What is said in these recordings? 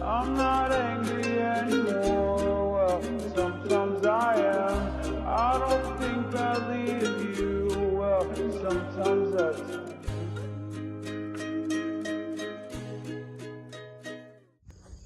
I'm not angry anymore. Well, sometimes I am. I don't think badly of you. Well, sometimes that's.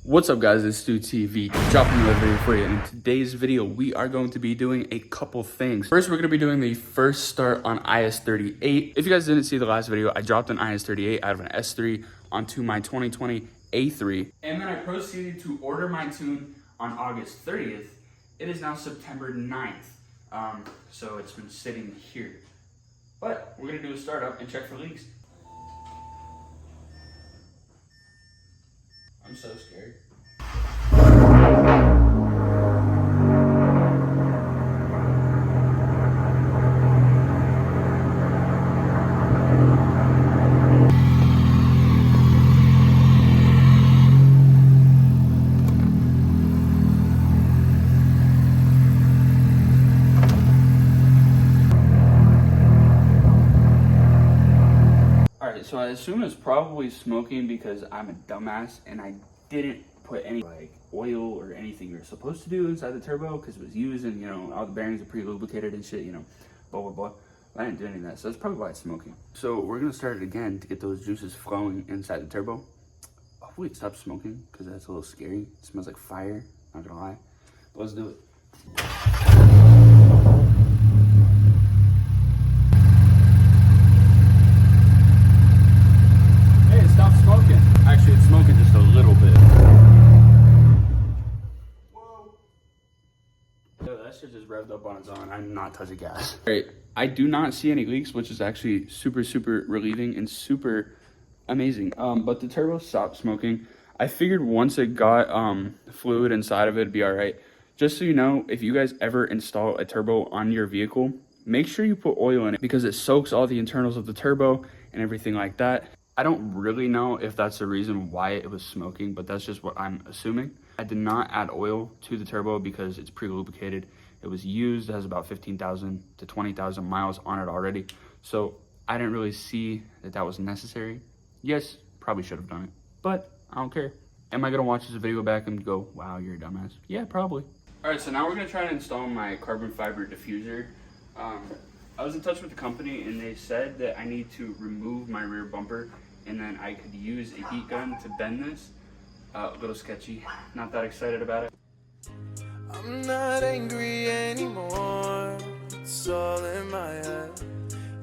What's up guys, it's Stu TV, dropping another video for you. In today's video, we are going to be doing a couple things. First, we're going to be doing the first start on is38. If you guys didn't see the last video, I dropped an is38 out of an S3 onto my 2020 A3. And then I proceeded to order my tune on August 30th. It is now September 9th. So it's been sitting here. But we're going to do a startup and check for leaks. I'm so scared. Alright, so I assume it's probably smoking because I'm a dumbass and I didn't put any like oil or anything you're supposed to do inside the turbo because it was used and, you know, all the bearings are pre-lubricated and shit, you know, blah blah blah. I didn't do any of that, so that's probably why it's smoking. So we're gonna start it again to get those juices flowing inside the turbo. Hopefully it stops smoking because that's a little scary. It smells like fire, not gonna lie. But let's do it. Actually, it's smoking just a little bit. Whoa. Yo, that shit just revved up on its own. I'm not touching gas. All right, I do not see any leaks, which is actually super relieving and super amazing. But the turbo stopped smoking. I figured once it got fluid inside of it, it'd be all right. Just so you know, if you guys ever install a turbo on your vehicle, make sure you put oil in it because it soaks all the internals of the turbo and everything like that. I don't really know if that's the reason why it was smoking, but that's just what I'm assuming. I did not add oil to the turbo because it's pre-lubricated. It was used, it has about 15,000 to 20,000 miles on it already. So I didn't really see that that was necessary. Yes, probably should have done it, but I don't care. Am I gonna watch this video back and go, wow, you're a dumbass? Yeah, probably. All right, so now we're gonna try to install my carbon fiber diffuser. I was in touch with the company and they said that I need to remove my rear bumper and then I could use a heat gun to bend this. A little sketchy, not that excited about it. I'm not angry anymore, it's all in my head.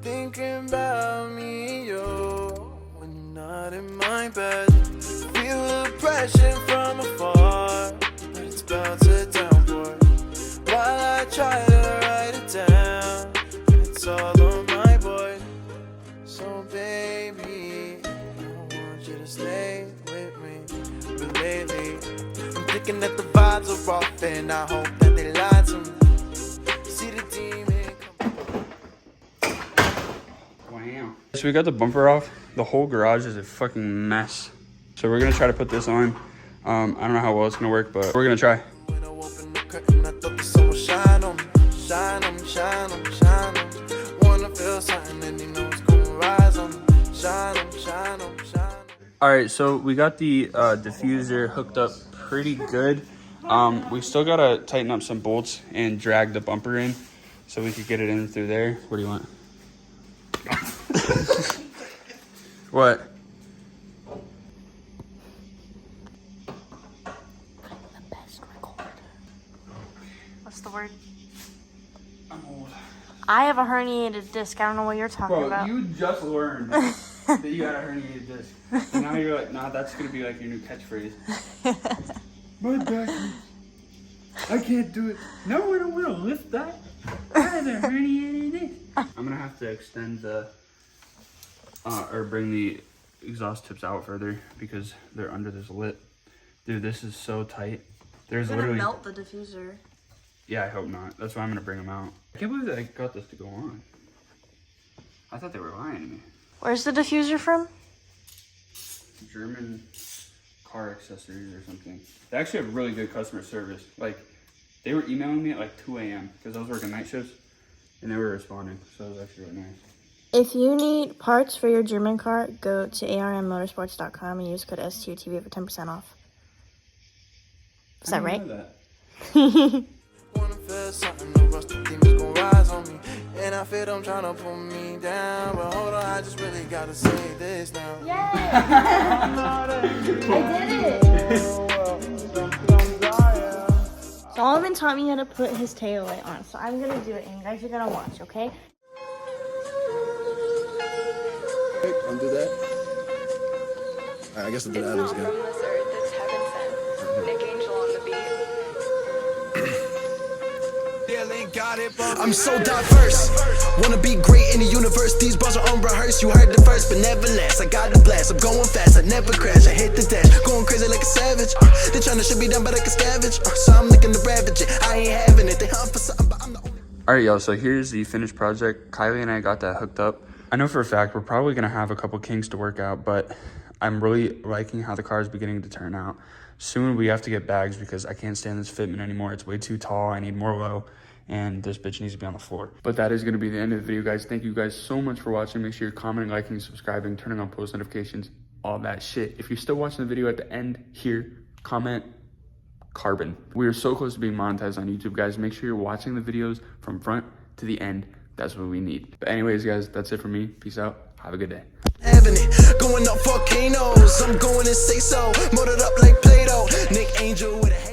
Thinking about me, yo, when you're not in my bed. Feel the pressure from afar, but it's about to downpour. While I try to write it down, it's all on my board. So baby, stay with me, but lately I'm thinking that the vibes are off and I hope that they lie to me. See the demon come. Wow. So we got the bumper off. The whole garage is a fucking mess. So we're gonna try to put this on. I don't know how well it's gonna work, but we're gonna try. When I open the curtain, I thought the sun would shine on me, shine on me, shine on me, shine on me. Wanna feel something and you know it's gonna rise on me, shine on me, shine on me, shine on me. All right, so we got the diffuser hooked up pretty good. We still gotta tighten up some bolts and drag the bumper in so we could get it in through there. What do you want? What? The best recorder. What's the word? I'm old. I have a herniated disc. I don't know what you're talking about. You just learned that you got a herniated disc. And now you're like, nah, that's gonna be like your new catchphrase. My back hurts. I can't do it. No, I don't want to lift that. I have a herniated disc. I'm gonna have to extend the, or bring the exhaust tips out further because they're under this lip. Dude, this is so tight. There's You're gonna literally melt the diffuser. Yeah, I hope not. That's why I'm gonna bring them out. I can't believe that I got this to go on. I thought they were lying to me. Where's the diffuser from? German car accessories or something. They actually have really good customer service. Like, they were emailing me at like 2 a.m. because I was working night shifts and they were responding. So it was actually really nice. If you need parts for your German car, go to armmotorsports.com and use code STUTV for 10% off. Is that right? Wanna feel something, the rust of demons gon' rise on me. And I feel them tryna pull me down. But hold on, I just really gotta say this now. Yay! I did it! Solomon taught me how to put his tail light on, so I'm gonna do it, and you guys are gonna watch, okay? Undo that. Alright, I guess I'll do the others again. From this earth, it's heaven sent. NikAngel on the beat. I'm so diverse. Wanna be great in the universe. These bars are unrehearsed. You heard the first, but never last. I got the blast. I'm going fast. I never crash. I hit the dash. Going crazy like a savage. They tryna shut me down, but I can scavenge. So I'm looking to ravage it. I ain't having it. They hunt for something, but I'm the only. Alright, y'all, so here's the finished project. Kylie and I got that hooked up. I know for a fact we're probably going to have a couple kinks to work out, but I'm really liking how the car is beginning to turn out. Soon we have to get bags because I can't stand this fitment anymore. It's way too tall. I need more low, and this bitch needs to be on the floor. But that is going to be the end of the video, guys. Thank you guys so much for watching. Make sure you're commenting, liking, subscribing, turning on post notifications, all that shit. If you're still watching the video at the end here, comment carbon. We are so close to being monetized on YouTube, guys. Make sure you're watching the videos from front to the end. That's what we need. But anyways, guys, that's it for me. Peace out. Have a good day. Having it. Going up volcanoes. I'm going to say so. Motored up like Play-Doh. NikAngel with a